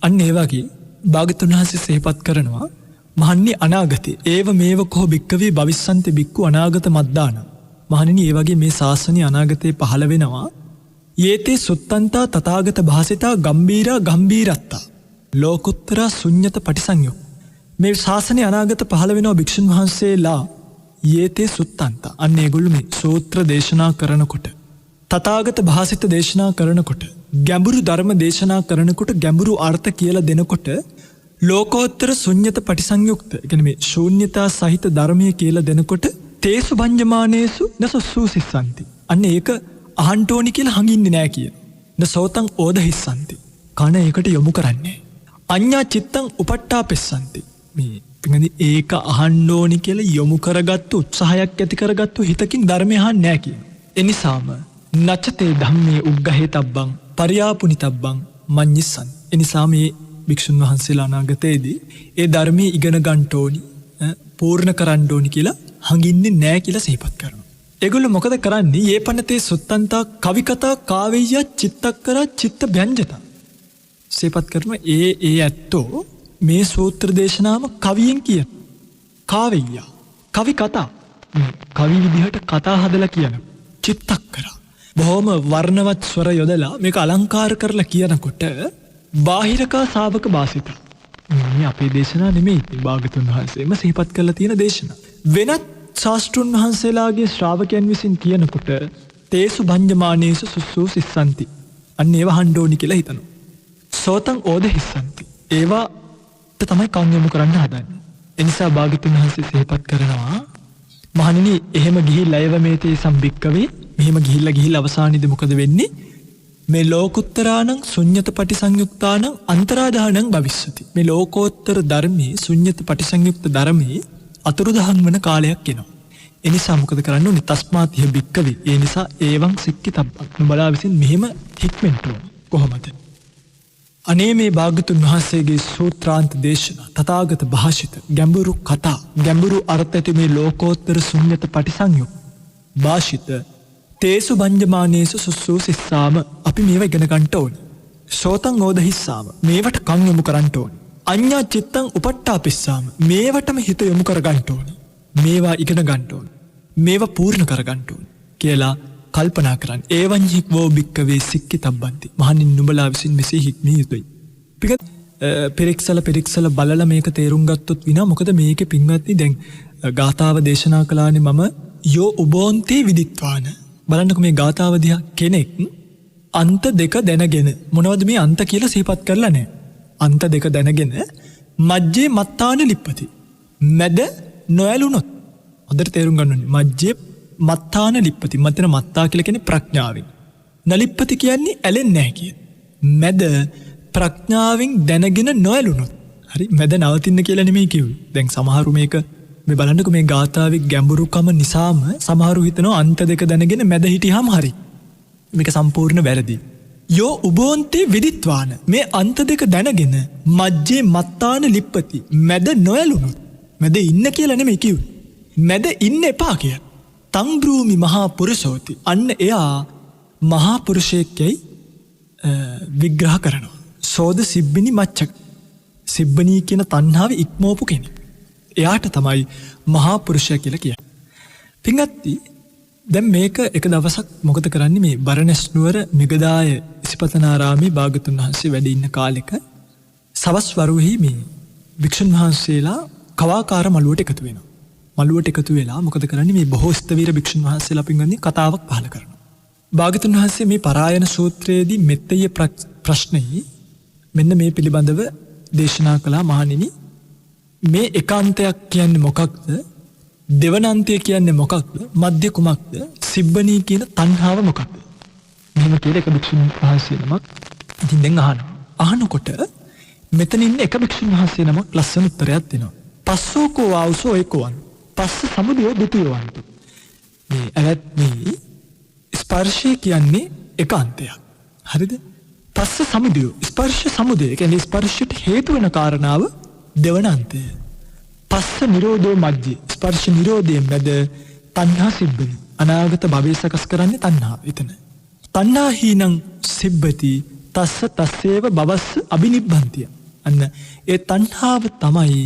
අන්න ඒ වගේ භාග්‍යවතුන් වහන්සේ සිහිපත් කරනවා මහන්නි අනාගතේ ඒව මේව කෝ භික්කවේ භවිස්සන්ති භික්ඛු අනාගත මද්දාන. මහණෙනි ඒ වගේ මේ ශාසනය අනාගතේ පහළ වෙනවා. යේතේ සුත්තන්තා තථාගත භාසිතා ගම්බීරා ගම්බීරත්තා ලෝකුත්තරා ශුඤ්ඤත පටිසංයුක්. මේ ශාසනය අනාගත පහළ වෙනවා භික්ෂුන් වහන්සේලා යේතේ සුත්තන්තා. අන්න ඒගොල්ලෝ මේ සූත්‍ර දේශනා කරනකොට තථාගත භාසිත දේශනා කරනකොට ගැඹුරු ධර්ම දේශනා කරනකොට ගැඹුරු අර්ථ කියලා දෙනකොට ලෝකෝත්තර ශුඤ්ඤත පටිසංයුක්ත කියන්නේ මේ ශූන්‍යතා සහිත ධර්මය කියලා දෙනකොට තේසු බඤ්ජමානේසු නසුසුසිස්සanti. අන්න ඒක අහන්න ඕනි කියලා හංගින්නේ නැහැ කියන. නසෝතං ඕදහිස්සanti. කන ඒකට යොමු කරන්නේ. අඤ්ඤා චිත්තං උපට්ඨාපෙස්සanti. මේ පිටින්දී ඒක අහන්න ඕනි කියලා යොමු කරගත්තු උත්සාහයක් ඇති කරගත්තු හිතකින් ධර්මය අහන්නේ නැහැ කියන. එනිසාම නචතේ ධම්මේ උග්ගහේතබ්බං පරියාපුනිතබ්බං මඤ්ඤිස්සං. එනිසා මේ භික්ෂුන් වහන්සේලා අනාගතයේදී ඒ ධර්මයේ ඉගෙන ගන්න ඕනි පූර්ණ කරන්න ඕනි කියලා හංගින්නේ නැහැ කියලා සිහිපත් කරනවා. ඒගොල්ලෝ මොකද කරන්නේ? යේපනතේ සුත්තන්තා කවිකතා කාවේය චිත්තක්කර චිත්ත ව්‍යංජත. සිහිපත් කරනවා ඒ ඇත්තෝ මේ සූත්‍ර දේශනාවම කවියෙන් කියන. කාවේය කවි කතා. කවි විදිහට කතා හදලා කියන. චිත්තක්කර බොහොම වර්ණවත් ස්වර යොදලා මේක අලංකාර කරලා කියනකොට බාහිරකා ශාවක භාසිත. මේ අපේ දේශනා නෙමෙයි. භාග්‍යවතුන් වහන්සේම සිහිපත් කරලා තියෙන දේශනා. වෙනත් ශාස්ත්‍රුන් වහන්සේලාගේ ශ්‍රාවකයන් විසින් කියනකොට තේසු බඤ්ජමානේසු සුසුසිස්සanti. අන්න ඒවා අහන්න ඕනි කියලා හිතනවා. සෝතං ඕදහිස්සanti. ඒවාට තමයි කන් යොමු කරන්න හදන්නේ. එනිසා භාග්‍යවතුන් වහන්සේ සිහිපත් කරනවා මහණෙනි එහෙම ගිහිල්ලා අයව මේතේ සම්බික්කවේ මෙහෙම ගිහිල්ලා අවසානයේදී මොකද වෙන්නේ? මේ ලෝකුත්තරානං ශුඤ්ඤත පටිසංයුක්තානං අන්තරාදානං භවිස්සති. මේ ලෝකෝත්තර ධර්මයේ ශුඤ්ඤත පටිසංයුක්ත ධර්මයේ අතුරුදහන් වන කාලයක් එනවා. ඒ නිසා මොකද කරන්න ඕනේ? තස්මාතිහ බික්කවේ. ඒ නිසා ඒවං සික්කිතබ්බං. නුඹලා විසින් මෙහෙම හික්මෙන්න ඕනේ. කොහොමද? අනේ මේ භාග්‍යවතුන් වහන්සේගේ සූත්‍රාන්ත දේශනා තථාගත භාෂිත ගැඹුරු කතා ගැඹුරු අර්ථ ඇති මේ ලෝකෝත්තර ශුඤ්ඤත පටිසංයුක්ත භාෂිත තේසු බඤ්ජමානේසු සුසුසිස්සාම අපි මේවා ඉගෙන ගන්න ඕනේ. සෝතං ඕදහිස්සාම මේවට කන් යොමු කරන්න ඕනේ. අඤ්ඤා චිත්තං උපට්ඨාපෙස්සාම මේවටම හිත යොමු කර ගන්න ඕනේ. මේවා ඉගෙන ගන්න ඕනේ. මේවා පූර්ණ කර ගන්න ඕනේ කියලා කල්පනා කරන්න. ඒවං හික්වෝ බික්කවේ සික්කිතබ්බන්ති. මහණින් නුඹලා විසින් මෙසේ හික්මිය යුතුයි. පිරික්සල බලලා මේක තේරුම් ගත්තොත් විනා මොකද මේකේ පින්වත්නි දැන් ගාථාව දේශනා කළානේ මම යෝ උබෝන්තේ විදිත්වාන. බලන්නකො මේ ගාථාව දිහා කෙනෙක් අන්ත දෙක දැනගෙන මොනවද මේ අන්ත කියලා සිහිපත් කරලා නැහැ. අන්ත දෙක දැනගෙන මජ්ජේ මත්තාන ලිප්පති. මැද නොඇලුනොත්. හොඳට තේරුම් ගන්න ඕනේ. මජ්ජේ මත්තාන ලිප්පති. මතන මත්තා කියලා කියන්නේ ප්‍රඥාවෙන්. නලිප්පති කියන්නේ ඇලෙන්නේ නැහැ කියන. මැද ප්‍රඥාවෙන් දැනගෙන නොඇලුනොත්. හරි මැද නවතින්න කියලා නෙමෙයි කිව්වේ. දැන් සමහරු මේක මේ බලන්නකො මේ ගාථාවේ ගැඹුරුකම නිසාම සමහරු හිතනවා අන්ත දෙක දැනගෙන මැද හිටියාම හරි. මේක සම්පූර්ණ වැරදි. යෝ උබෝන්තේ විදිත්වාන මේ අන්ත දෙක දැනගෙන මජ්ජේ මත්තාන ලිප්පති මැද නොඇලුනොත්. මැද ඉන්න කියලා නෙමෙයි කිව්වේ. මැද ඉන්න එපා කියලා. තං බ්‍රූමි මහා පුරුෂෝති. අන්න එයා මහා පුරුෂයෙක්යි විග්‍රහ කරනවා. සෝද සිබ්බිනි මච්චක. සිබ්බනී කියන තණ්හාව ඉක්මවපු කෙනෙක්. එයාට තමයි මහා පුරුෂයා කියලා කියන්නේ. පින්වත්නි දැන් මේක එක දවසක් මොකද කරන්නේ මේ බරණැස් නුවර මිගදාය ඉසිපතනාරාමේ භාග්‍යවතුන් වහන්සේ වැඩ ඉන්න කාලෙක සවස් වරුවෙහි මේ භික්ෂුන් වහන්සේලා කවාකාර මළුවට එකතු වෙනවා. මළුවට එකතු වෙලා මොකද කරන්නේ මේ බොහෝ ස්තවීර භික්ෂුන් වහන්සේලා පින්වත්නි කතාවක් පහල කරනවා. භාග්‍යවතුන් වහන්සේ මේ පරායන සූත්‍රයේදී මෙත්තය ප්‍රශ්නයේ මෙන්න මේ පිළිබඳව දේශනා කළා. මහණෙනි මේ එකාන්තයක් කියන්නේ මොකක්ද? දෙවනන්තය කියන්නේ මොකක්ද? මධ්‍ය කුමක්ද? සිබ්බනී කියන තණ්හාව මොකක්ද? මෙහෙම කියලා එක භික්ෂුන් වහන්සේ නමක් ඉතින් දැන් අහනවා. අහනකොට මෙතන ඉන්න එක භික්ෂුන් වහන්සේ නමක් ලස්සන උත්තරයක් දෙනවා. පස්සෝකෝ ආවුසෝ ඒකෝවන්. පස්ස සමුදය දෙතියවන්තු. මේ ඇවැත්නි ස්පර්ශය කියන්නේ එකාන්තයක්. හරිද? පස්ස සමුදය ස්පර්ශ සමුදය කියන්නේ ස්පර්ශයට හේතු වෙන කාරණාව දෙවනන්තය. පස්ස නිරෝධෝ මජ්ජේ ස්පර්ශ නිරෝධයෙන් මැද තණ්හා සිබ්බනි. අනාගත භවය සකස් කරන්නේ තණ්හාව. එතන තණ්හා හීනං සිබ්බති තස්ස තස්සේව බවස්ස අබිනිබ්බන්තිය. අන්න ඒ තණ්හාව තමයි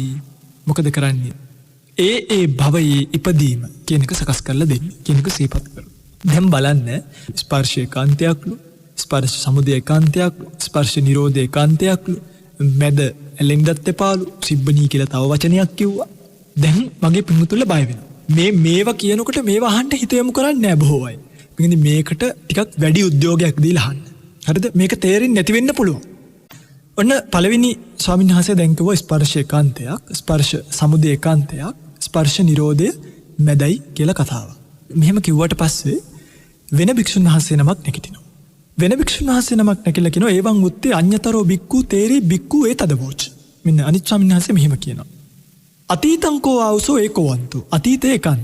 මොකද කරන්නේ? ඒ භවයේ ඉපදීම කියන එක සකස් කරලා දෙන්නේ කියන එක සිහිපත් කරනවා. දැන් බලන්න ස්පර්ශ ඒකාන්තයක්ලු, ස්පර්ශ සමුදය ඒකාන්තයක්ලු, ස්පර්ශ නිරෝධ ඒකාන්තයක්ලු, මැද ඇලෙන්නත් එපාලු, සිබ්බණී කියලා තව වචනයක් කිව්වා. දැන් මගේ පිටුතුල බය වෙනවා. මේවා කියනකොට මේවා අහන්න හිත යොමු කරන්නේ නැහැ බොහෝ අය. මේකට ටිකක් වැඩි උද්‍යෝගයක් දීලා අහන්න. හරිද? මේක තේරෙන්නේ නැති වෙන්න පුළුවන්. ඔන්න පළවෙනි ස්වාමීන් වහන්සේ දැන් කිව්වා ස්පර්ශ ඒකාන්තයක්, ස්පර්ශ සමුදය ඒකාන්තයක්, ස්පර්ශ නිරෝධය මැදයි කියලා කතාව. මෙහෙම කිව්වට පස්සේ වෙන භික්ෂුන් වහන්සේ නමක් නැගිටිනවා. වෙන භික්ෂුන් වහන්සේ නමක් නැගිටලා කියනවා ඒවං උත්තේ අඤ්‍යතරෝ බික්කු තේරේ බික්කු ඒතදවෝච. මෙන්න අනිත් ස්වාමීන් වහන්සේ මෙහෙම කියනවා. අතීතං කෝ ආවසෝ ඒකවන්තු. අතීතේ එකන්.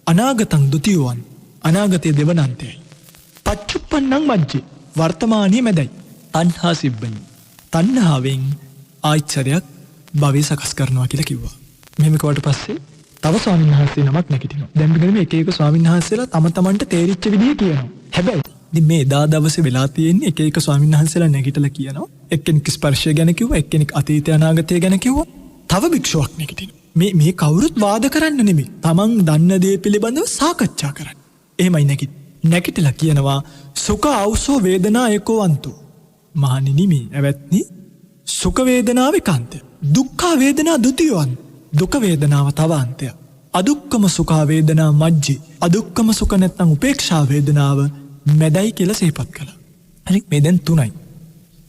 අනාගතං ဒ ුතියවන්. අනාගතයේ දෙවනන්තයයි. පච්චුප්පන්නං මජ්ජේ. වර්තමානයේ මැදයි. තණ්හා සිබ්බනි. තණ්හාවෙන් ආයිචරයක් භවය සකස් කරනවා කියලා කිව්වා. මෙහෙම කවට පස්සේ තව ස්වාමීන් වහන්සේ නමක් නැගිටිනවා. දැන් මෙන්න එක එක ස්වාමීන් වහන්සේලා තම තමන්ට තේරිච්ච විදිය කියනවා. හැබැයි ඉතින් මේ එදා දවසේ වෙලා තියෙන්නේ එක එක ස්වාමීන් වහන්සේලා නැගිටලා කියනවා. එක්කෙනෙක් ස්පර්ශය ගැන කිව්වා, එක්කෙනෙක් අතීතය අනාගතය ගැන කිව්වා. තව භික්ෂුවක් නැගිටිනවා. මේ කවුරුත් වාද කරන්න නෙමෙයි. තමන් දන්න දේ පිළිබඳව සාකච්ඡා කරන්න. එහෙමයි නැගිටලා කියනවා සුඛ ආවසෝ වේදනා ඒකෝවන්තෝ. මහණෙනි මේ ඇවැත්නි සුඛ වේදනාව ඒකාන්තය. දුක්ඛ වේදනා ဒ ුතියවන්. දුක වේදනාව තව අන්තය. අදුක්කම සුඛ වේදනා මජ්ජි. අදුක්කම සුඛ නැත්නම් උපේක්ෂා වේදනාව මැදයි කියලා සිහිපත් කළා. හරි මේ දැන් තුනයි.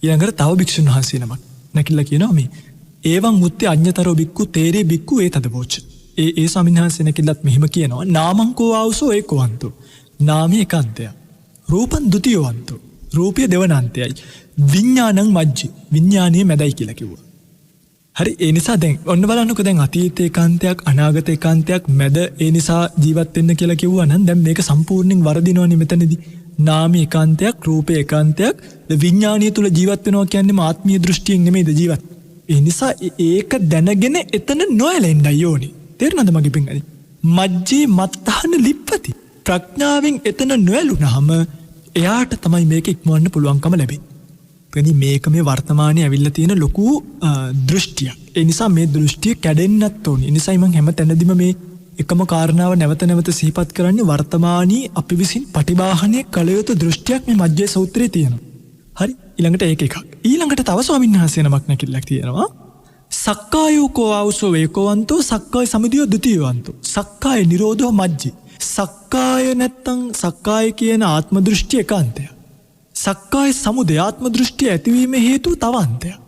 ඊළඟට තව භික්ෂුන් වහන්සේ නමක් නැකිලා කියනවා මේ ඒවං මුත්තේ අඤ්‍යතරෝ බික්කු තේරේ බික්කු ඒතදවෝච. ඒ ස්වාමීන් වහන්සේ නැකිලත් මෙහෙම කියනවා නාමං කෝ ආවසෝ ඒකවන්තෝ. නාමයේ ඒකාන්තය. රූපං ဒ ුතියවන්තෝ. රූපය දෙවනන්තයයි. විඥානං මජ්ජි. විඥානයේ මැදයි කියලා කිව්වා. හරි ඒ නිසා දැන් ඔන්න බලන්නකෝ දැන් අතීත ඒකාන්තයක් අනාගත ඒකාන්තයක් මැද ඒ නිසා ජීවත් වෙන්න කියලා කිව්වා නම් දැන් මේක සම්පූර්ණයෙන් වරදිනවනේ මෙතනදී. නාමී ඒකාන්තයක්, රූපේ ඒකාන්තයක්, විඥානීය තුල ජීවත් වෙනවා කියන්නේ ආත්මීය දෘෂ්ටියෙන් නෙමෙයිද ජීවත්. ඒ නිසා ඒක දැනගෙන එතන නොඇලෙන්නයි ඕනේ. තේරුණාද මගේ පිංගනි? මජ්ජේ මත්තහන ලිප්පති. ප්‍රඥාවෙන් එතන නොඇලුනහම එයාට තමයි මේක ඉක්මවන්න පුළුවන්කම ලැබෙන්නේ. මේක මේ වර්තමානයේ ඇවිල්ලා තියෙන ලොකු දෘෂ්ටියක්. ඒ නිසා මේ දෘෂ්ටිය කැඩෙන්නත් ඕනේ. ඒ නිසායි මම හැම තැනදීම මේ එකම කාරණාව නැවත නැවත සිහිපත් කරන්නේ වර්තමානයේ අපි විසින් පටිභාහනය කළ යුතු දෘෂ්ටියක් මේ මජ්ජේ සූත්‍රයේ තියෙනවා. හරි ඊළඟට ඒක එකක්. ඊළඟට තව ස්වාමීන් වහන්සේ නමක් නැකිලක් තියෙනවා. සක්කායෝ කෝ ආවසෝ වේකවන්තෝ සක්කාය සමුදයෝ ဒ ුතියවන්තෝ. සක්කාය නිරෝධෝ මජ්ජේ. සක්කාය නැත්තම් සක්කාය කියන ආත්ම දෘෂ්ටි ඒකාන්තය. සක්කාය සමුදය ආත්ම දෘෂ්ටි ඇතිවීම හේතුව තව අන්තයක්.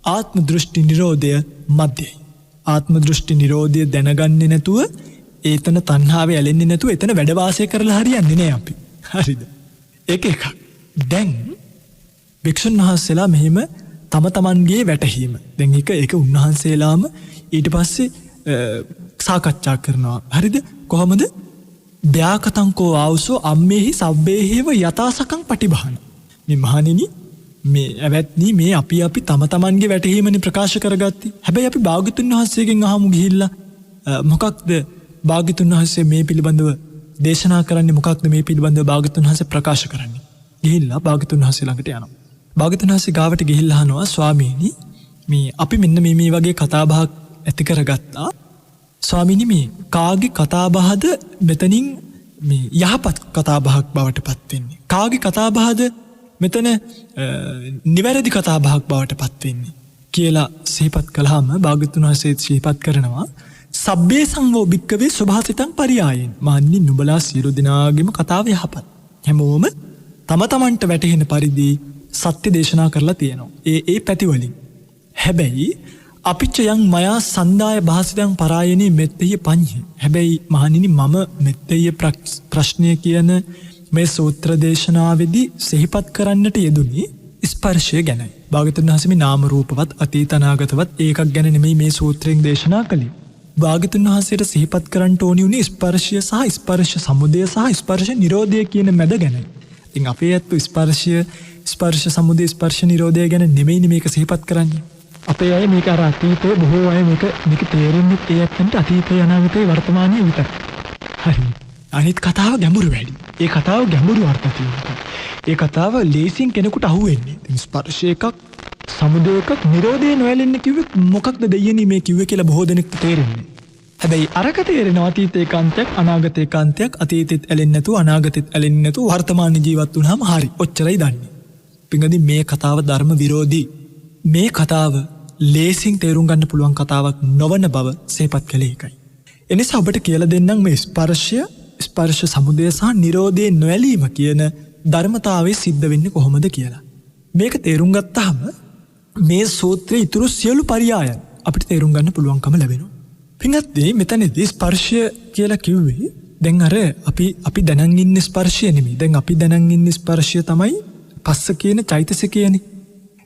ආත්ම දෘෂ්ටි නිරෝධය මධ්‍යයි. ආත්ම දෘෂ්ටි නිරෝධය දැනගන්නේ නැතුව ඒතන තණ්හාවේ ඇලෙන්නේ නැතුව එතන වැඩ වාසය කරලා හරියන්නේ නෑ අපි. හරිද? ඒක එකක්. දැන් භික්ෂුන් වහන්සේලා මෙහිම තම තමන්ගේ වැටහීම. දැන් ඒක උන්වහන්සේලාම ඊට පස්සේ සාකච්ඡා කරනවා. හරිද? කොහොමද? ධ්‍යාකතංකෝ ආවසෝ අම්මේහි සබ්බේහිව යථාසකං පටිභාන. මේ මහණෙනි මේ ඇවැත්නි මේ අපි තම තමන්ගේ වැටහීමනේ ප්‍රකාශ කරගත්තේ. හැබැයි අපි භාග්‍යතුන් වහන්සේගෙන් අහමු ගිහිල්ලා මොකක්ද භාග්‍යතුන් වහන්සේ මේ පිළිබඳව දේශනා කරන්නේ, මොකක්ද මේ පිළිබඳව භාග්‍යතුන් වහන්සේ ප්‍රකාශ කරන්නේ. ගිහිල්ලා භාග්‍යතුන් වහන්සේ ළඟට යනවා. භාග්‍යතුන් වහන්සේ ගාවට ගිහිල්ලා අහනවා ස්වාමීනි මේ අපි මෙන්න මේ වගේ කතාබහක් ඇති කරගත්තා. ස්වාමීනි මේ කාගේ කතාබහද මෙතනින් මේ යහපත් කතාබහක් බවට පත් වෙන්නේ? කාගේ කතාබහද මෙතන නිවැරදි කතාබහක් බවට පත් වෙන්නේ කියලා සිහිපත් කළාම භාග්‍යවතුන් වහන්සේ සිහිපත් කරනවා සබ්බේ සංවෝ භික්කවේ සුභාසිතං පරියායෙන්. මහණනි නුඹලා සියලු දෙනාගේම කතාව යහපත්. හැමෝම තම තමන්ට වැටහෙන පරිදි සත්‍ය දේශනා කරලා තියෙනවා. ඒ පැති වලින්. හැබැයි අපිච්ච යං මයා සන්දාය භාසිතං පරායනේ මෙත්තේය පඤ්ඤි. හැබැයි මහණෙනි මම මෙත්තේය ප්‍රශ්නය කියන මේ සූත්‍ර දේශනාවේදී සිහිපත් කරන්නට යෙදුනේ ස්පර්ශය ගැනයි. භාග්‍යවතුන් වහන්සේ මේ නාම රූපවත් අතීත අනාගතවත් ඒකක් ගැන නෙමෙයි මේ සූත්‍රයෙන් දේශනා කළේ. භාග්‍යවතුන් වහන්සේට සිහිපත් කරන්න ඕනි උනේ ස්පර්ශය සහ ස්පර්ශ සමුදය සහ ස්පර්ශ නිරෝධය කියන මැද ගැනයි. ඉතින් අපේ ඇත්ත ස්පර්ශ සමුදය ස්පර්ශ නිරෝධය ගැන නෙමෙයි මේක සිහිපත් කරන්නේ. අපේ අය මේක අර අතීතයේ බොහෝ අය මේක තේරෙන්නේ ඒ ඇත්තන්ට අතීතය අනාගතය වර්තමානයේ විතරයි. හරි. අනිත් කතාව ගැඹුරු වැඩි. ඒ කතාව ගැඹුරු අර්ථ තියෙනවා. ඒ කතාව ලේසියෙන් කෙනෙකුට අහුවෙන්නේ. ඉතින් ස්පර්ශය එකක්, සමුදය එකක්, නිරෝධය නොඇලෙන්න කිව්වෙත් මොකක්ද දෙයියනේ මේ කිව්වේ කියලා බොහෝ දෙනෙක්ට තේරෙන්නේ. හැබැයි අරක තේරෙනවා අතීත ඒකාන්තයක්, අනාගත ඒකාන්තයක්, අතීතෙත් ඇලෙන්නේ නැතුව, අනාගතෙත් ඇලෙන්නේ නැතුව වර්තමාන ජීවත් වුණාම හරි. ඔච්චරයි දන්නේ. පින්වත්නි මේ කතාව ධර්ම විරෝධී. මේ කතාව ලේසියෙන් තේරුම් ගන්න පුළුවන් කතාවක් නොවන බව සිහිපත් කළේ එකයි. එනිසා ඔබට කියලා දෙන්නම් මේ ස්පර්ශය, ස්පර්ශ සමුදය සහ නිරෝධයේ නොඇලීම කියන ධර්මතාවය සිද්ධ වෙන්නේ කොහොමද කියලා. මේක තේරුම් ගත්තාම මේ සූත්‍රයේ ඉතුරු සියලු පරයයන් අපිට තේරුම් ගන්න පුළුවන්කම ලැබෙනවා. පින්වත්නි මෙතනදී ස්පර්ශය කියලා කිව්වේ දැන් අර අපි දැනන් ඉන්න ස්පර්ශය නෙමෙයි. දැන් අපි දැනන් ඉන්න ස්පර්ශය තමයි පස්ස කියන චෛතසිකයනේ.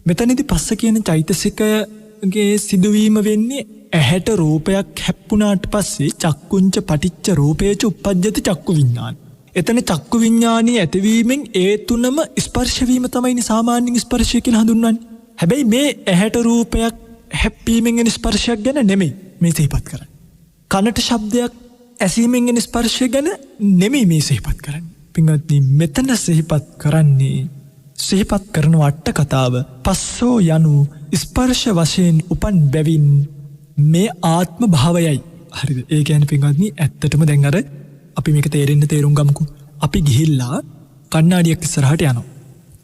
මෙතනදී පස්ස කියන චෛතසිකයේ සිදුවීම වෙන්නේ ඇහැට රූපයක් හැප්පුණාට පස්සේ චක්කුංච පටිච්ච රූපේච උප්පජ්ජති චක්කු විඤ්ඤාණ. එතන චක්කු විඤ්ඤාණී ඇතිවීමෙන් ඒ තුනම ස්පර්ශ වීම තමයි සාමාන්‍යයෙන් ස්පර්ශය කියලා හඳුන්වන්නේ. හැබැයි මේ ඇහැට රූපයක් හැප්පීමෙන් එන ස්පර්ශයක් ගැන නෙමෙයි මේ සිහිපත් කරන්නේ. කනට ශබ්දයක් ඇසීමෙන් එන ස්පර්ශය ගැන නෙමෙයි මේ සිහිපත් කරන්නේ. පින්වත්නි මෙතන සිහිපත් කරන්නේ සිහිපත් කරන අට කතාව පස්සෝ යනු ස්පර්ශ වශයෙන් උපන් බැවින් මේ ආත්ම භාවයයි. හරිද? ඒ කියන්නේ පින්වත්නි ඇත්තටම දැන් අර අපි මේක තේරුම් ගමුකෝ. අපි ගිහිල්ලා කණ්ණාඩියක් ඉස්සරහට යනවා.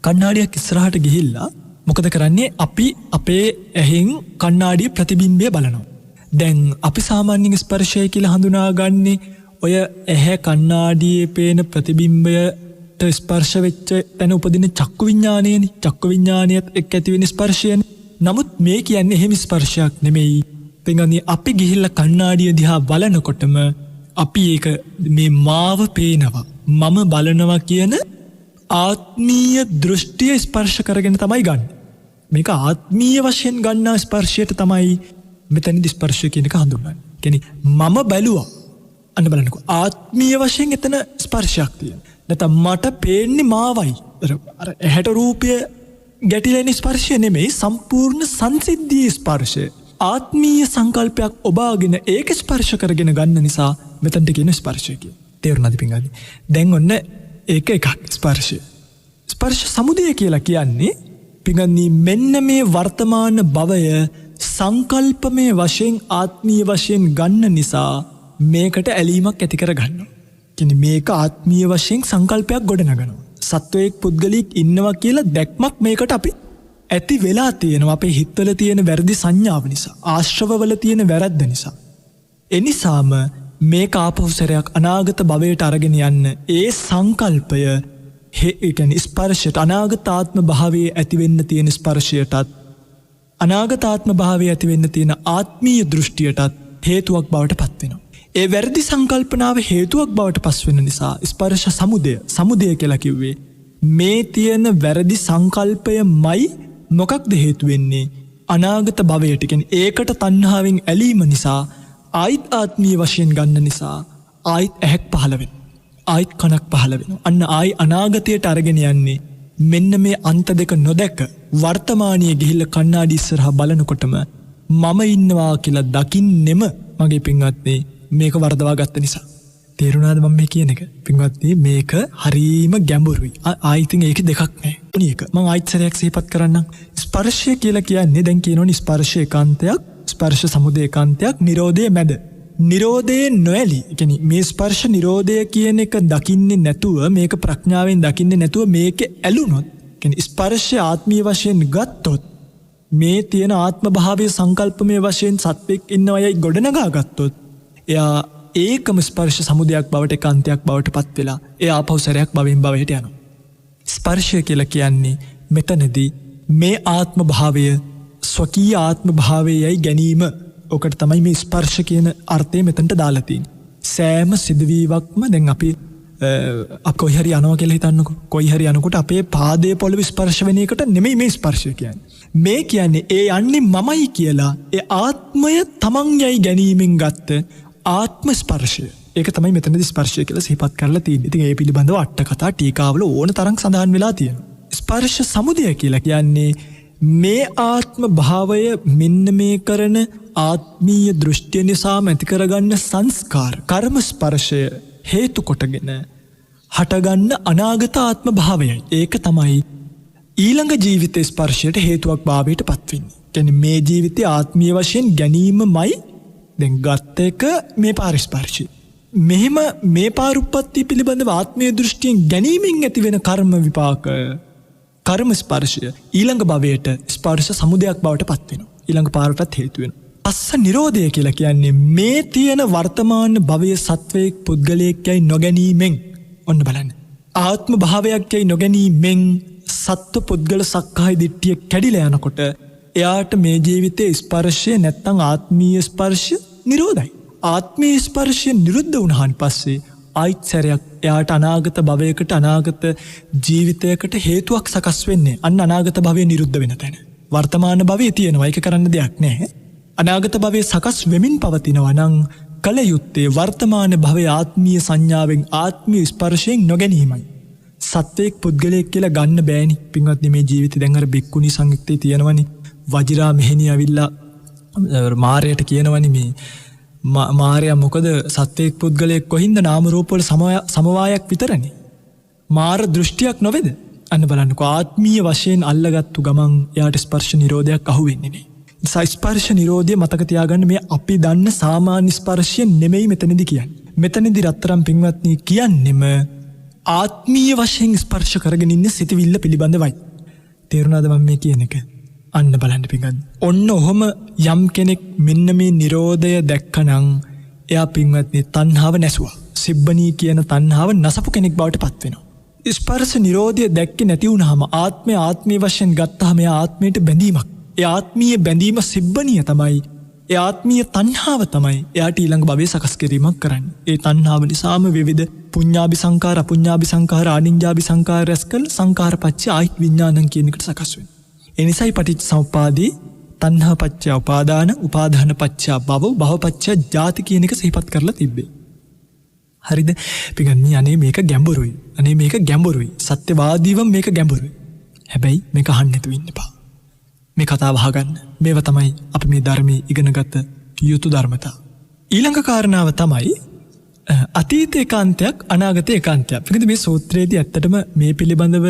කණ්ණාඩියක් ඉස්සරහට ගිහිල්ලා මොකද කරන්නේ? අපි අපේ ඇහෙන් කණ්ණාඩිය ප්‍රතිබිම්බය බලනවා. දැන් අපි සාමාන්‍යයෙන් ස්පර්ශය කියලා හඳුනාගන්නේ ඔය ඇහැ කණ්ණාඩියේ පේන ප්‍රතිබිම්බයට ස්පර්ශ වෙච්ච තැන උපදින චක්කු විඤ්ඤාණයනේ. චක්කු විඤ්ඤාණයත් එක්ක ඇති වෙන ස්පර්ශයනේ. නමුත් මේ කියන්නේ එහෙම ස්පර්ශයක් නෙමෙයි. පින්වත්නි අපි ගිහිල්ලා කණ්ණාඩිය දිහා බලනකොටම අපි ඒක මේ මාව පේනවා, මම බලනවා කියන ආත්මීය දෘෂ්ටිය ස්පර්ශ කරගෙන තමයි ගන්න. මේක ආත්මීය වශයෙන් ගන්නා ස්පර්ශයට තමයි මෙතනදී ස්පර්ශය කියන එක හඳුන්වන්නේ. කියන්නේ මම බැලුවා. අන්න බලන්නකෝ. ආත්මීය වශයෙන් එතන ස්පර්ශයක් තියෙනවා. නැත්නම් මට පේන්නේ මාවයි. අර ඇහැට රූපය ගැටිලා ඉන්න ස්පර්ශය නෙමෙයි, සම්පූර්ණ සංසිද්ධියේ ස්පර්ශය. ආත්මීය සංකල්පයක් ඔබාගෙන ඒක ස්පර්ශ කරගෙන ගන්න නිසා මෙතනට කියන ස්පර්ශය කියන. තේරුණාද පින්වත්නි? දැන් ඔන්න ඒක එකක් ස්පර්ශය. ස්පර්ශ සමුදය කියලා කියන්නේ පින්වත්නි මෙන්න මේ වර්තමාන භවය සංකල්පමය වශයෙන් ආත්මීය වශයෙන් ගන්න නිසා මේකට ඇලීමක් ඇති කර ගන්නවා. කියන්නේ මේක ආත්මීය වශයෙන් සංකල්පයක් ගොඩනගනවා. සත්වයක් පුද්ගලෙක් ඉන්නවා කියලා දැක්මක් මේකට අපි ඇති වෙලා තියෙනවා. අපේ හිතවල තියෙන වැරදි සංඥාව නිසා, ආශ්‍රවවල තියෙන වැරද්ද නිසා. එනිසාම මේක ආපහුසරයක් අනාගත භවයට අරගෙන යන්න ඒ සංකල්පය ඒ කියන්නේ ස්පර්ශයට, අනාගත ආත්ම භාවයේ ඇති වෙන්න තියෙන ස්පර්ශයටත් අනාගත ආත්ම භාවයේ ඇති වෙන්න තියෙන ආත්මීය දෘෂ්ටියටත් හේතුවක් බවට පත් වෙනවා. ඒ වැරදි සංකල්පනාව හේතුවක් බවට පස් වෙන නිසා ස්පර්ශ සමුදය කියලා කිව්වේ මේ තියෙන වැරදි සංකල්පයමයි මොකක්ද හේතු වෙන්නේ? අනාගත භවයට. කියන්නේ ඒකට තණ්හාවෙන් ඇලීම නිසා ආයිත් ආත්මීය වශයෙන් ගන්න නිසා ආයිත් ඇහැක් පහළ වෙනවා. ආයිත් කනක් පහළ වෙනවා. අන්න ආයි අනාගතයට අරගෙන යන්නේ මෙන්න මේ අන්ත දෙක නොදැක වර්තමානයේ ගිහිල්ලා කණ්ණාඩි ඉස්සරහා බලනකොටම මම ඉන්නවා කියලා දකින්නෙම මගේ පින්වත්නි මේක වර්ධවා ගත්ත නිසා. තේරුණාද මම මේ කියන එක? පින්වත්නි මේක හරීම ගැඹුරුයි. ආයිතින් ඒක දෙකක් නෑ. උනියක මම ආයිත් සරයක් සිහිපත් කරන්නම්. ස්පර්ශය කියලා කියන්නේ දැන් කියනෝනේ ස්පර්ශ ඒකාන්තයක්, ස්පර්ශ සමුදය ඒකාන්තයක්, නිරෝධය මැද. නිරෝධයේ නොඇලී. කියන්නේ මේ ස්පර්ශ නිරෝධය කියන එක දකින්නේ නැතුව, මේක ප්‍රඥාවෙන් දකින්නේ නැතුව මේකේ ඇලුනොත්, කියන්නේ ස්පර්ශය ආත්මීය වශයෙන් ගත්තොත්, මේ තියෙන ආත්ම භාවයේ සංකල්පමය වශයෙන් සත්‍යෙක් ඉන්නවයයි ගොඩනගා ගත්තොත්, එයා ඒකම ස්පර්ශ සමුදයක් බවට ඒකාන්තයක් බවට පත් වෙලා ඒ ආපෞසරයක් භවෙන් භවයට යනවා. ස්පර්ශය කියලා කියන්නේ මෙතනදී මේ ආත්ම භාවය ස්වකීය ආත්ම භාවයයි ගැනීම. ඔකට තමයි මේ ස්පර්ශ කියන අර්ථය මෙතනට දාලා තියෙන්නේ. සෑම සිදුවීමක්ම දැන් අපි කොයි හරි යනවා කියලා හිතන්නකෝ. කොයි හරි යනකොට අපේ පාදයේ පොළවේ ස්පර්ශ වෙන එකට නෙමෙයි මේ ස්පර්ශය කියන්නේ. මේ කියන්නේ ඒ යන්නේ මමයි කියලා ඒ ආත්මය තමන්යයි ගැනීමෙන් ගත්ත ආත්ම ස්පර්ශය. ඒක තමයි මෙතනදී ස්පර්ශය කියලා සිහිපත් කරලා තියෙන්නේ. ඉතින් ඒ පිළිබඳව අට කතා ටීකාවල ඕන තරම් සඳහන් වෙලා තියෙනවා. ස්පර්ශ සමුදය කියලා කියන්නේ මේ ආත්ම භාවය මෙන්න මේ කරන ආත්මීය දෘෂ්ටිය නිසා ඇති කරගන්න සංස්කාර, කර්ම ස්පර්ශය හේතු කොටගෙන හටගන්න අනාගත ආත්ම භාවයයි. ඒක තමයි ඊළඟ ජීවිත ස්පර්ශයට හේතුවක් භාවයට පත්වෙන්නේ. කියන්නේ මේ ජීවිතයේ ආත්මීය වශයෙන් ගැනීමමයි දැන් ගත්ත එක මේ පාරිස්පර්ශය. මෙහෙම මේ පාරුප්පත්තිය පිළිබඳව ආත්මීය දෘෂ්ටියෙන් ගැනීමෙන් ඇති වෙන කර්ම විපාක කර්ම ස්පර්ශය ඊළඟ භවයට ස්පර්ශ සමුදයක් බවට පත් වෙනවා. ඊළඟ පාරටත් හේතු වෙනවා. අස්ස නිරෝධය කියලා කියන්නේ මේ තියෙන වර්තමාන භවයේ සත්වයක් පුද්ගලයෙක් යයි නොගැනීමෙන් ඔන්න බලන්න. ආත්ම භාවයක් යයි නොගැනීමෙන් සත්ව පුද්ගල සක්කාය දිට්ඨිය කැඩිලා යනකොට එයාට මේ ජීවිතයේ ස්පර්ශය නැත්තම් ආත්මීය ස්පර්ශය නිරෝධයි. ආත්මීය ස්පර්ශය නිරුද්ධ වුණාන් පස්සේ ආයිත් සැරයක් එයාට අනාගත භවයකට අනාගත ජීවිතයකට හේතුවක් සකස් වෙන්නේ. අන්න අනාගත භවය නිරුද්ධ වෙන තැන. වර්තමාන භවයේ තියෙනවා ඒක කරන්න දෙයක් නැහැ. අනාගත භවයේ සකස් වෙමින් පවතිනවා නම් කල යුත්තේ වර්තමාන භවයේ ආත්මීය සංඥාවෙන් ආත්මීය ස්පර්ශයෙන් නොගැනීමයි. සත්වයක් පුද්ගලයෙක් කියලා ගන්න බෑනි. පින්වත්නි මේ ජීවිතේ දැන් අර බික්කුණි සංයුත්තේ තියෙනවනේ. වජිරා මෙහෙණි ඇවිල්ලා මාරයට කියනවනේ මේ මාරයා මොකද සත්වයක් පුද්ගලයෙක් කොහින්ද නාම රූප වල සමவாயයක් විතරනේ. මාර දෘෂ්ටියක් නොවේද? අන්න බලන්නකෝ ආත්මීය වශයෙන් අල්ලගත්තු ගමන් එයාට ස්පර්ශ නිරෝධයක් අහු වෙන්නේ නැහැ. ස්පර්ශ නිරෝධය මතක තියාගන්න මේ අපි දන්න සාමාන්‍ය ස්පර්ශය නෙමෙයි මෙතනදී කියන්නේ. මෙතනදී රත්තරන් පින්වත්නි කියන්නෙම ආත්මීය වශයෙන් ස්පර්ශ කරගෙන ඉන්න සිතවිල්ල පිළිබඳවයි. තේරුණාද මම මේ කියන එක? අන්න බලන්න පින්වත්නි. ඔන්න ඔහොම යම් කෙනෙක් මෙන්න මේ නිරෝධය දැක්කනම් එයා පින්වත්නි තණ්හාව නැසුවා. සිබ්බණී කියන තණ්හාව නසපු කෙනෙක් බවට පත් වෙනවා. ස්පර්ශ නිරෝධය දැක්කේ නැති වුනහම ආත්මීය වශයෙන් ගත්තාම එයා ආත්මයට බැඳීමක්. ඒ ආත්මීය බැඳීම සිබ්බණිය තමයි. ඒ ආත්මීය තණ්හාව තමයි එයාට ඊළඟ භවයේ සකස් කිරීමක් කරන්නේ. ඒ තණ්හාව නිසාම විවිධ පුඤ්ඤාභි සංකාර අපුඤ්ඤාභි සංකාර ආනිඤ්ඤාභි සංකාර රැස්කල් සංකාරපච්චය ආයිත් විඥානං කියන එකට සකස් වෙනවා. ඒ නිසායි පටිච්චසමුප්පාදී තණ්හාපච්චය උපාදාන උපාදානපච්චය භව භවපච්චය ජාති කියන එක සිහිපත් කරලා තිබ්බේ. හරිද? පිටගන්නේ අනේ මේක ගැඹුරුයි. අනේ මේක ගැඹුරුයි. සත්‍යවාදීව මේක ගැඹුරුයි. හැබැයි මේක අහන්න නැතුව ඉන්න එපා. මේ කතාව අහගන්න. මේව තමයි අපි මේ ධර්මයේ ඉගෙනගත යුතු ධර්මතා. ඊළඟ කාරණාව තමයි අතීත ඒකාන්තයක් අනාගත ඒකාන්තයක්. මොකද මේ සූත්‍රයේදී ඇත්තටම මේ පිළිබඳව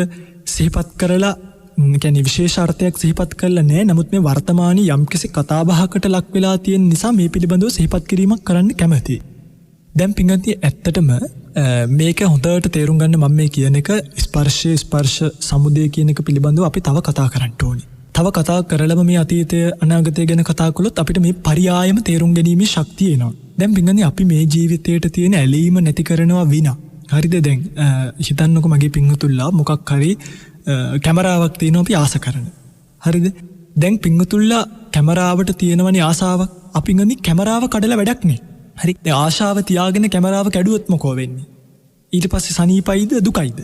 සිහිපත් කරලා කියන්නේ විශේෂ අර්ථයක් සිහිපත් කරලා නැහැ. නමුත් මේ වර්තමානයේ යම්කිසි කතාබහකට ලක් වෙලා තියෙන නිසා මේ පිළිබඳව සිහිපත් කිරීමක් කරන්න කැමතියි. දැන් පින්වත්නි ඇත්තටම මේක හොඳට තේරුම් ගන්න මම මේ කියන එක ස්පර්ශ සමුදය කියන එක පිළිබඳව අපි තව කතා කරන්න ඕනේ. තව කතා කරලම මේ අතීතය අනාගතය ගැන කතා කළොත් අපිට මේ පරියායම තේරුම් ගැනීමේ ශක්තිය එනවා. දැන් පින්වත්නි අපි මේ ජීවිතයට තියෙන ඇලීම නැති කරනවා විනා. හරිද? දැන් හිතන්නකො මගේ පින්වතුල්ලා මොකක් හරි කැමරාවක් තියෙනවා අපි ආස කරන. හරිද? දැන් පින්වතුල්ලා කැමරාවට තියෙනවනේ ආසාවක්. අපි ගන්නේ කැමරාව කඩලා වැඩක් නෑ. හරි? දැන් ආශාව තියාගෙන කැමරාව කැඩුවොත් මොකෝ වෙන්නේ? ඊට පස්සේ සනීපයිද දුකයිද?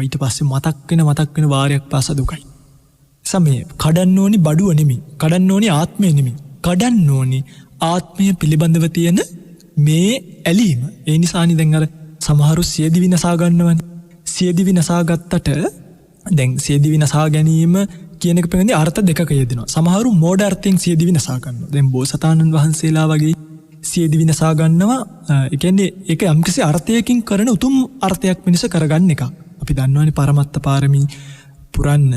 ඊට පස්සේ මතක් වෙන වාරයක් පාස දුකයි. සමේ කඩන්න ඕනි බඩුව නෙමෙයි. කඩන්න ඕනි ආත්මය නෙමෙයි. කඩන්න ඕනි ආත්මය පිළිබඳව තියෙන මේ ඇලීම. ඒ නිසානේ දැන් අර සමහරු සියදිවි නසා ගන්නවනේ. සියදිවි නසා ගත්තට දැන් සියදිවි නසා ගැනීම කියන එක පිළිබඳව අර්ථ දෙකක යෙදෙනවා. සමහරු මෝඩ අර්ථයෙන් සියදිවි නසා ගන්නවා. දැන් බෝසතාණන් වහන්සේලා වගේ සියදිවි නසා ගන්නවා. ඒ කියන්නේ ඒක යම්කිසි අර්ථයකින් කරන උතුම් අර්ථයක් වෙනස කරගන්න එක. අපි දන්නවනේ පරමත්ත පාරමී පුරන්න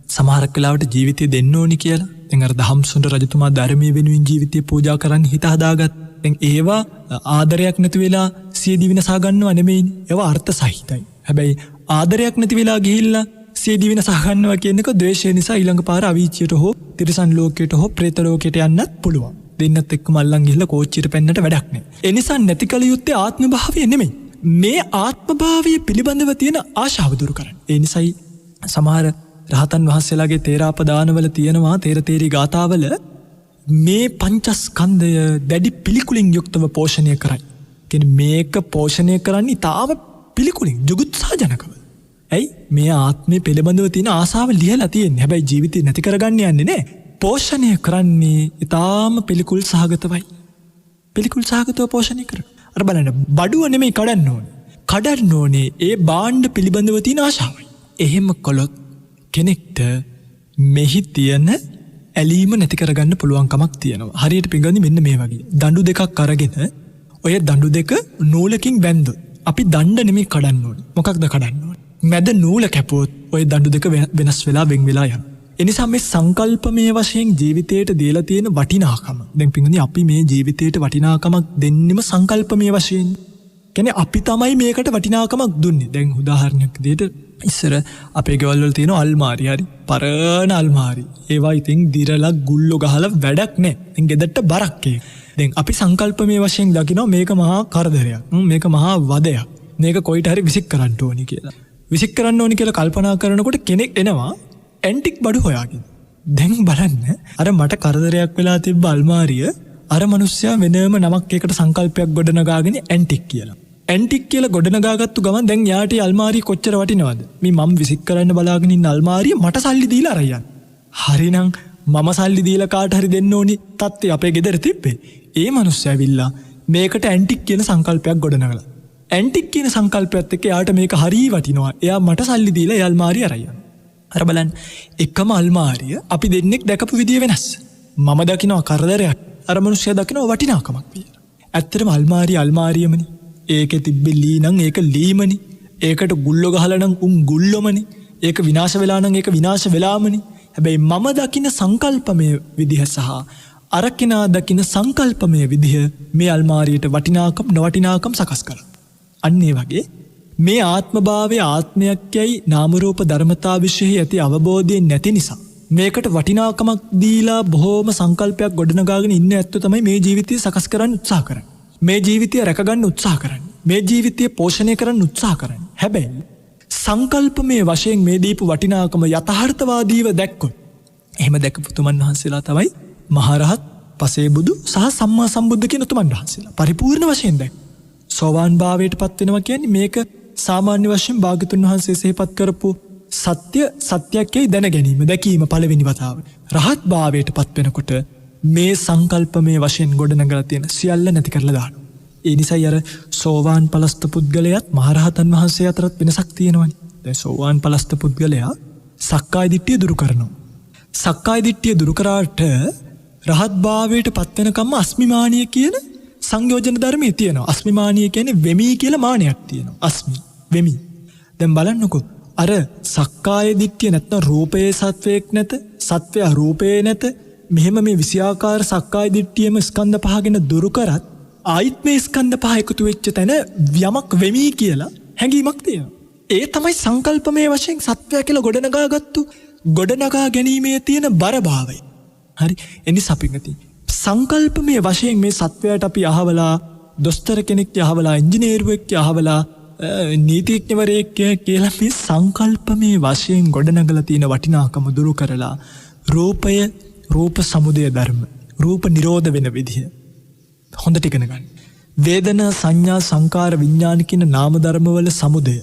සමහරක් වෙලාවට ජීවිතය දෙන්න ඕනි කියලා. දැන් අර දහම්සොඬ රජතුමා ධර්මයේ වෙනුවෙන් ජීවිතය පූජා කරන්න හිත හදාගත්. දැන් ඒවා ආදරයක් නැති වෙලා සියදිවි නසා ගන්නව නෙමෙයිනේ. ඒවා අර්ථ සහිතයි. හැබැයි ආදරයක් නැති වෙලා ගිහිල්ලා සියදිවි නසා ගන්නවා කියන එක ද්වේෂය නිසා ඊළඟ පාර අවීචියට හෝ තිරිසන් ලෝකයට හෝ പ്രേත ලෝකයට යන්නත් පුළුවන්. දෙන්නත් එක්කම අල්ලන් ගිහිල්ලා කෝච්චියට පැන්නට වැඩක් නැහැ. ඒ නිසා නැති කල යුත්තේ ආත්ම භාවය නෙමෙයි. මේ ආත්ම භාවය පිළිබඳව තියෙන ආශාව දුරු කරන්න. ඒ නිසායි සමහර රහතන් වහන්සේලාගේ තේරාපදානවල තියෙනවා තේරතේරි ගාථාවල මේ පංචස්කන්ධය දැඩි පිළිකුලින් යුක්තව පෝෂණය කරයි. කියන්නේ මේක පෝෂණය කරන්නේ තාම පිළිකුලින් ජුගුත්සාජනකව. ඇයි? මේ ආත්මේ පිළිබඳව තියෙන ආසාව ලියලා තියෙන්නේ. හැබැයි ජීවිතේ නැති කරගන්න යන්නේ නැහැ. පෝෂණය කරන්නේ ඊටාම පිළිකුල් සහගතවයි. පිළිකුල් සහගතව පෝෂණය කර. අර බලන්න බඩුව නෙමෙයි කඩන්න ඕනේ. කඩන්න ඕනේ ඒ බාණ්ඩ පිළිබඳව තියෙන ආශාවයි. එහෙම කළොත් කෙනෙක්ට මෙහි තියෙන ඇලීම නැති කරගන්න පුළුවන් කමක් තියෙනවා. හරියට පින්ගන්නේ මෙන්න මේ වගේ. දඬු දෙකක් අරගෙන ඔය දඬු දෙක නූලකින් බැන්දොත් අපි දණ්ඩ නෙමෙයි කඩන්න ඕනේ. මොකක්ද කඩන්න ඕනේ? මැද නූල කැපුවොත් ওই දඬු දෙක වෙනස් වෙලා වෙන් වෙලා යනවා. එනිසා මේ සංකල්පමය වශයෙන් ජීවිතයට දීලා තියෙන වටිනාකම. දැන් පින්වතුනි අපි මේ ජීවිතයට වටිනාකමක් දෙන්නෙම සංකල්පමය වශයෙන්. කියන්නේ අපි තමයි මේකට වටිනාකමක් දුන්නේ. දැන් උදාහරණයක් විදිහට ඉස්සර අපේ ගෙවල් වල තියෙන අල්මාරි හරි පරණ අල්මාරි. ඒවා ඉතින් දිරලා ගුල්ලෝ ගහලා වැඩක් නැහැ. ඉතින් ගෙදරට බරක් ඒක. දැන් අපි සංකල්පමය වශයෙන් දකිනවා මේක මහා කරදරයක්. මේක මහා වදයක්. මේක කොයිට හරි විසික් කරන්න ඕනි කියලා. විසික් කරන්න ඕනි කියලා කල්පනා කරනකොට කෙනෙක් එනවා ඇන්ටික් බඩු හොයාගෙන. දැන් බලන්න අර මට කරදරයක් වෙලා තිබ්බ අල්මාරිය අර මිනිස්සයා වෙනම නමක් එකට සංකල්පයක් ගොඩනගාගෙන ඇන්ටික් කියලා. ඇන්ටික් කියලා ගොඩනගාගත්තු ගමන් දැන් යාට අල්මාරිය කොච්චර වටිනවද? මේ මම විසික් කරන්න බලාගෙන ඉන්න අල්මාරිය මට සල්ලි දීලා අරයන්. හරිනම් මම සල්ලි දීලා කාට හරි දෙන්න ඕනි තත්ත්වය අපේ ගෙදර තිබ්බේ. ඒ මිනිස්සයා ඇවිල්ලා මේකට ඇන්ටික් කියන සංකල්පයක් ගොඩනගලා. ඇන්ටික් කියන සංකල්පයත් එක්ක යාට මේක හරිය වටිනවා. එයා මට සල්ලි දීලා ඒ අල්මාරිය අරයන්. අර බලන්න එකම අල්මාරිය අපි දෙන්නෙක් දැකපු විදිය වෙනස්. මම දකිනවා කරදරයක්. අර මිනිස්සයා දකිනවා වටිනාකමක් කියලා. ඇත්තටම අල්මාරියමනේ. ඒකේ තිබ්බේ ලී නම් ඒක ලීමනේ. ඒකට ගුල්ලෝ ගහලා නම් ගුල්ලොමනේ. ඒක විනාශ වෙලා නම් ඒක විනාශ වෙලාමනේ. හැබැයි මම දකින සංකල්පමය විදිහ සහ අර කෙනා දකින සංකල්පමය විදිහ මේ අල්මාරියට වටිනාකම් නොවටිනාකම් සකස් කරනවා. අන්න ඒ වගේ මේ ආත්මභාවයේ ආත්මයක් යයි නාම රූප ධර්මතා විශ්ෙහි ඇති අවබෝධයෙන් නැති නිසා මේකට වටිනාකමක් දීලා බොහෝම සංකල්පයක් ගොඩනගාගෙන ඉන්න ඇත්තෝ තමයි මේ ජීවිතය සකස් කරන්න උත්සාහ කරන්නේ. මේ ජීවිතය රැකගන්න උත්සාහ කරන්නේ. මේ ජීවිතය පෝෂණය කරන්න උත්සාහ කරන්නේ. හැබැයි සංකල්පමය වශයෙන් මේ දීපු වටිනාකම යථාර්ථවාදීව දැක්කොත් එහෙම දැකපු තුමන් වහන්සේලා තමයි මහරහත්, පසේබුදු සහ සම්මා සම්බුද්ධ කියන තුමන් වහන්සේලා. පරිපූර්ණ වශයෙන් දැක්. සෝවාන් භාවයට පත් වෙනවා කියන්නේ මේක සාමාන්‍ය වශයෙන් භාග්‍යතුන් වහන්සේ සිහිපත් කරපු සත්‍යයයි දැන ගැනීම, දැකීම පළවෙනි වතාව. රහත් භාවයට පත් වෙනකොට මේ සංකල්පමය වශයෙන් ගොඩනගලා තියෙන සියල්ල නැති කරලා දානවා. ඒ නිසායි අර සෝවාන් පලස්ත පුද්ගලයාත් මහරහතන් වහන්සේ අතරත් වෙනසක් තියෙනවනේ. දැන් සෝවාන් පලස්ත පුද්ගලයා සක්කාය දිට්ඨිය දුරු කරනවා. සක්කාය දිට්ඨිය දුරු කරාට රහත් භාවයට පත් වෙනකම්ම අස්මිමානිය කියන සංයෝජන ධර්මයේ තියෙනවා. අස්මිමානිය කියන්නේ වෙමි කියලා මානයක් තියෙනවා. අස්මි වෙමි. දැන් බලන්නකෝ අර සක්කාය දිට්ඨිය නැත්නම් රූපයේ සත්වයක් නැත, සත්වය රූපයේ නැත. මෙහෙම මේ විෂයාකාර සක්කාය දිට්ඨියම ස්කන්ධ පහගෙන දුරු කරත් ආයිත් මේ ස්කන්ධ පහ එකතු වෙච්ච තැන යමක් වෙමි කියලා හැඟීමක් තියෙනවා. ඒ තමයි සංකල්පමය වශයෙන් සත්වය කියලා ගොඩනගා ගැනීමේ තියෙන බරභාවය. හරි. එනිසා පිටුති සංකල්පමය වශයෙන් මේ සත්වයට අපි අහවලා දොස්තර කෙනෙක් යහවලා ඉංජිනේරුවෙක් යහවලා නීතිඥවරයෙක් කියලා මේ සංකල්පමය වශයෙන් ගොඩනගලා තියෙන වටිනාකම දුරු කරලා රූප සමුදය ධර්ම, රූප නිරෝධ වෙන විදිහ හොඳට ඉගෙන ගන්න. වේදනා සංඥා සංකාර විඥාන කියන නාම ධර්මවල සමුදය,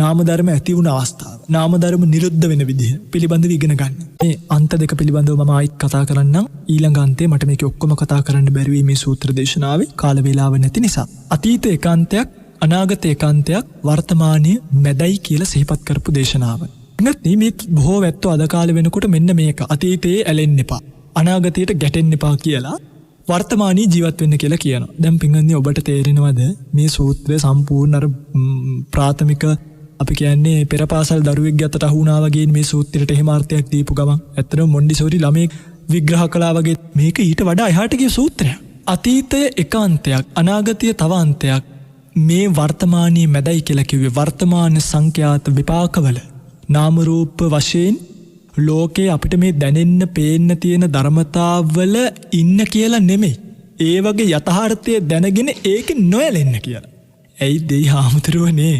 නාම ධර්ම ඇති වුණ අවස්ථාව, නාම ධර්ම නිරුද්ධ වෙන විදිහ පිළිබඳව ඉගෙන ගන්න. මේ අන්ත දෙක පිළිබඳව මම ආයිත් කතා කරන්නම්. ඊළඟ අන්තේ මට මේක ඔක්කොම කතා කරන්න බැරි වී මේ සූත්‍ර දේශනාවේ කාල වේලාව නැති නිසා අතීත ඒකාන්තයක්, අනාගත ඒකාන්තයක්, වර්තමානයේ මැදයි කියලා සිහිපත් කරපු දේශනාව. මේ බොහෝ වැත්තෝ අද කාලේ වෙනකොට මෙන්න මේක අතීතයේ ඇලෙන්න එපා, අනාගතයට ගැටෙන්න එපා කියලා වර්තමානයේ ජීවත් වෙන්න කියලා කියනවා. දැන් පින්වත්නි ඔබට තේරෙනවද මේ සූත්‍රය සම්පූර්ණ අර ප්‍රාථමික අපි කියන්නේ පෙරපාසල් දරුවෙක් අතට අහු වුණා වගේ මේ සූත්‍රයට එහෙම අර්ථයක් දීපු ගමන් ඇත්තටම මොන්ඩිසෝරි ළමෙක් විග්‍රහ කළා වගේ මේක ඊට වඩා එහාට ගිය සූත්‍රයක්. අතීතය එකාන්තයක්, අනාගතය තව අන්තයක්. මේ වර්තමානයේ මැදයි කියලා කිව්වේ වර්තමාන සංඛ්‍යාත විපාකවල නාම රූප වශයෙන් ලෝකේ අපිට මේ දැනෙන්න පේන්න තියෙන ධර්මතාවල ඉන්න කියලා නෙමෙයි. ඒ වගේ යථාර්ථය දැනගෙන ඒක නොයැලෙන්න කියලා. ඇයි දෙයි හාමුදුරුවනේ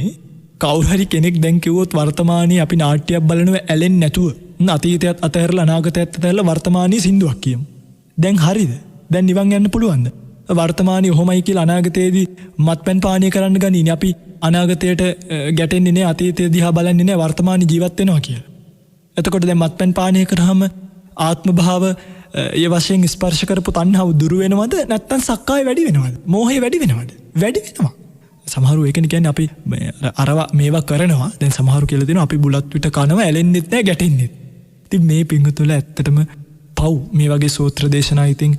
කවුරු හරි කෙනෙක් දැන් කිව්වොත් වර්තමානයේ අපි නාට්‍යයක් බලනවා ඇලෙන්නේ නැතුව අතීතයත් අතහැරලා අනාගතයත් අතහැරලා වර්තමානයේ සින්දුවක් කියමු. දැන් හරිද? දැන් නිවන් යන්න පුළුවන්ද? වර්තමානයේ ඔහොමයි කියලා අනාගතයේදී මත්පැන් පානය කරන්න ගනින්නේ අපි අනාගතයට ගැටෙන්නේ නැහැ, අතීතය දිහා බලන්නේ නැහැ, වර්තමානයේ ජීවත් වෙනවා කියලා. එතකොට දැන් මත්පැන් පානය කරාම ආත්ම භාව ඒ වශයෙන් ස්පර්ශ කරපු තණ්හාව දුරු වෙනවද? නැත්නම් සක්කාය වැඩි වෙනවද? මෝහය වැඩි වෙනවද? වැඩි වෙනවා. සමහරු ඒකනේ කියන්නේ අපි අරවා මේවා කරනවා. දැන් සමහරු කියලා දෙනවා අපි බුලත් විට කනවා ඇලෙන්නෙත් නැහැ ගැටෙන්නෙත්. ඉතින් මේ පිංගුතුල ඇත්තටම පව් මේ වගේ සූත්‍ර දේශනා ඉතින්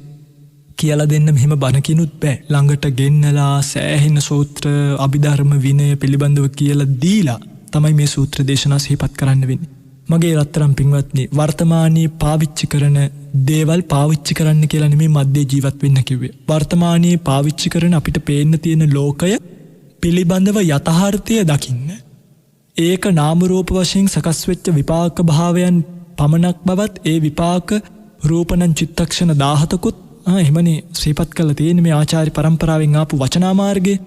කියලා දෙන්න මෙහෙම බණකිනුත් බෑ. ළඟට ගෙන්නලා සෑහෙන සූත්‍ර අභිධර්ම විනය පිළිබඳව කියලා දීලා තමයි මේ සූත්‍ර දේශනා සිහිපත් කරන්න වෙන්නේ. මගේ රත්තරන් පින්වත්නි, වර්තමානයේ පාවිච්චි කරන දේවල් පාවිච්චි කරන්න කියලා නෙමෙයි මධ්‍ය ජීවත් වෙන්න කිව්වේ. වර්තමානයේ පාවිච්චි කරන අපිට පේන්න තියෙන ලෝකය පිළිබඳව යථාර්ථය දකින්න. ඒක නාම රූප වශයෙන් සකස් වෙච්ච විපාක භාවයන් පමණක් බවත් ඒ විපාක රූපණං චිත්තක්ෂණ 17කුත් එහෙමනේ ශ්‍රීපත් කළ තියෙන මේ ආචාර්ය පරම්පරාවෙන් ආපු වචනාමාර්ගයේ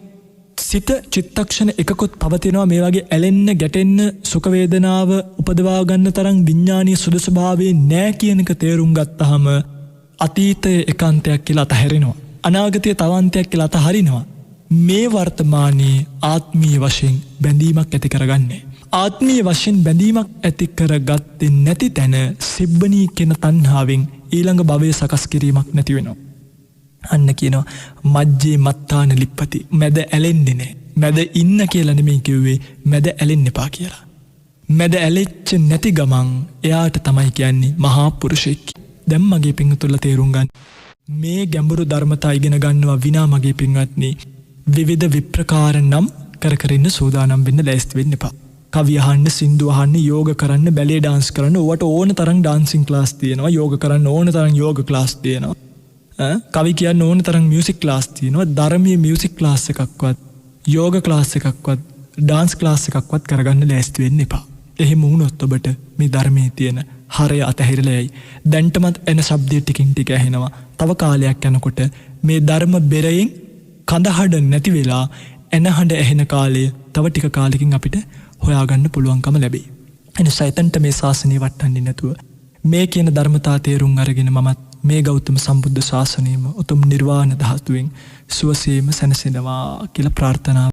සිත චිත්තක්ෂණ එකකොත් පවතිනවා. මේ වගේ ඇලෙන්න ගැටෙන්න සුඛ වේදනාව උපදවා ගන්න තරම් විඥානීය සුදුසු භාවයේ නෑ කියන එක තේරුම් ගත්තාම අතීතය එකාන්තයක් කියලා අතහැරෙනවා. අනාගතය තවාන්තයක් කියලා අතහරිනවා. මේ වර්තමානයේ ආත්මීය වශයෙන් බැඳීමක් ඇති කරගන්නේ. ආත්මීය වශයෙන් බැඳීමක් ඇති කරගත්තේ නැති තැන සිබ්බනී කියන තණ්හාවෙන් ඊළඟ භවයේ සකස් කිරීමක් නැති වෙනවා. අන්න කියනවා මජ්ජේ මත්තාන ලිප්පති. මැද ඇලෙන්නේ නැහැ. මැද ඉන්න කියලා නෙමෙයි කිව්වේ, මැද ඇලෙන්න එපා කියලා. මැද ඇලෙච්ච නැති ගමන් එයාට තමයි කියන්නේ මහා පුරුෂයෙක්. දැන් මගේ පින්තුල්ලා තේරුම් ගන්න. මේ ගැඹුරු ධර්මතා ඉගෙන ගන්නවා විනා මගේ පින්වත්නි විවිධ විප්‍රකාර නම් කර ඉන්න සූදානම් වෙන්න ලෑස්ති වෙන්න එපා. කවි අහන්න, සින්දු අහන්න, යෝග කරන්න, බැලේ ඩාන්ස් කරන්න, ඕවට ඕන තරම් ඩාන්සින් ක්ලාස් තියෙනවා. යෝග කරන්න ඕන තරම් යෝග ක්ලාස් තියෙනවා. කවි කියන්න ඕන තරම් මියුසික් ක්ලාස් තියෙනවා. ධර්මීය මියුසික් ක්ලාස් එකක්වත්, යෝග ක්ලාස් එකක්වත්, ඩාන්ස් ක්ලාස් එකක්වත් කරගන්න ලෑස්ති වෙන්න එපා. එහෙම වුණොත් ඔබට මේ ධර්මයේ තියෙන හරය අතහැරිලා යයි. දැන්ටමත් එන ශබ්දය ටිකින් ටික ඇහෙනවා. තව කාලයක් යනකොට මේ ධර්ම බෙරයෙන් කඳහඬ නැති වෙලා එන හඬ ඇහෙන කාලය තව ටික කාලෙකින් අපිට හොයාගන්න පුළුවන්කම ලැබෙයි. එනිසා එතනට මේ ශාසනය වටන්නේ නැතුව මේ කියන ධර්මතා තේරුම් අරගෙන මමත් මේ ගෞතම සම්බුද්ධ ශාසනයම උතුම් නිර්වාණ ධාතුවෙන් සුවසේම සැනසෙනවා කියලා ප්‍රාර්ථනා